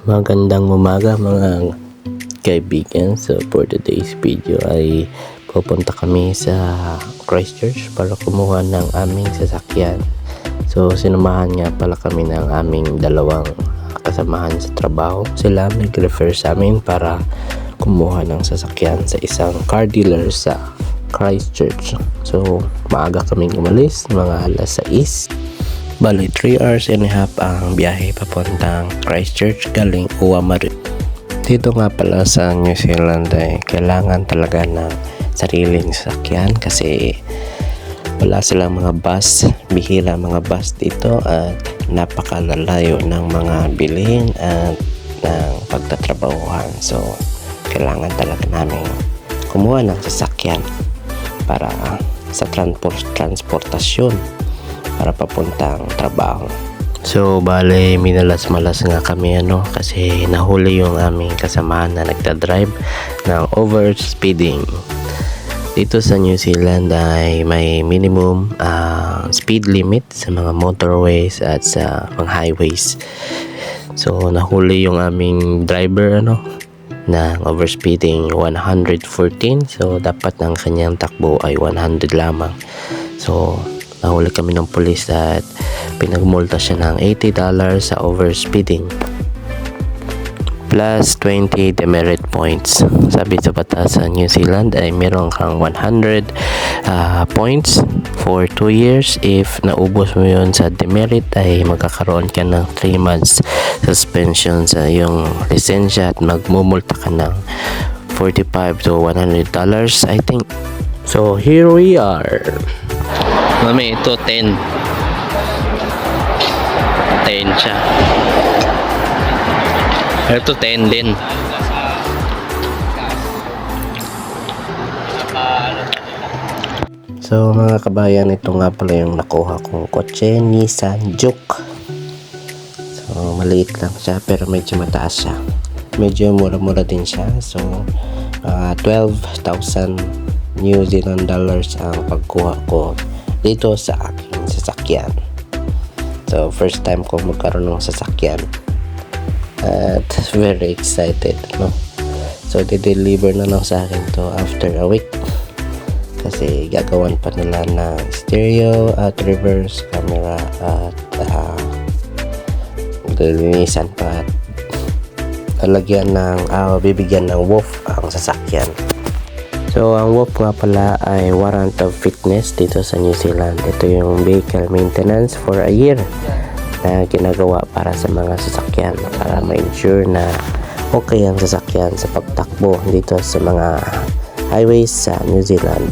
Magandang umaga mga kaibigan. So for today's video ay pupunta kami sa Christchurch para kumuha ng aming sasakyan. So sinamahan nga pala kami ng aming dalawang kasamahan sa trabaho. Sila nag-refer sa amin para kumuha ng sasakyan sa isang car dealer sa Christchurch. So maaga kaming umalis, mga alas 6. Bali 3 hours and a half ang biyahe papuntang Christchurch galing Uamaruk. Dito nga pala sa New Zealand ay kailangan talaga ng sariling sasakyan kasi wala silang mga bus, bihira mga bus dito at napakalalayo ng mga bilihin at ng pagtatrabahuhan. So kailangan talaga namin kumuha ng sasakyan para sa transportasyon para papuntang trabaho. So bale minalas-malas nga kami kasi nahuli yung aming kasamahan na nagdadrive ng overspeeding. Dito sa New Zealand ay may minimum speed limit sa mga motorways at sa mga highways. So nahuli yung aming driver na overspeeding 114. So dapat ang kanyang takbo ay 100 lamang. So nahuli kami ng pulis at pinagmulta siya ng $80 sa overspeeding plus 20 demerit points. Sabi sa batas sa New Zealand ay meron kang 100 points for 2 years. If naubos mo yun sa demerit ay magkakaroon ka ng 3 months suspension sa iyong lisensya at magmumulta ka ng $45 to $100 I think. So here we are. Mami, ito 10 siya. Ito 10 din. So mga kabayan, ito nga pala yung nakuha kong kotse, Nissan Juke. So maliit lang siya pero medyo mataas siya. Medyo mura-mura din siya. So 12,000 New Zealand dollars ang pagkuha ko dito sa aking sasakyan. So first time ko magkaroon ng sasakyan at very excited So di-deliver na lang sa akin to after a week kasi gagawan pa nila ng stereo at reverse camera at lilinisan pa at lalagyan ng bibigyan ng woof ang sasakyan. So ang WOF nga pala ay warrant of fitness dito sa New Zealand. Ito yung vehicle maintenance for a year na ginagawa para sa mga sasakyan para ma-ensure na okay ang sasakyan sa pagtakbo dito sa mga highways sa New Zealand.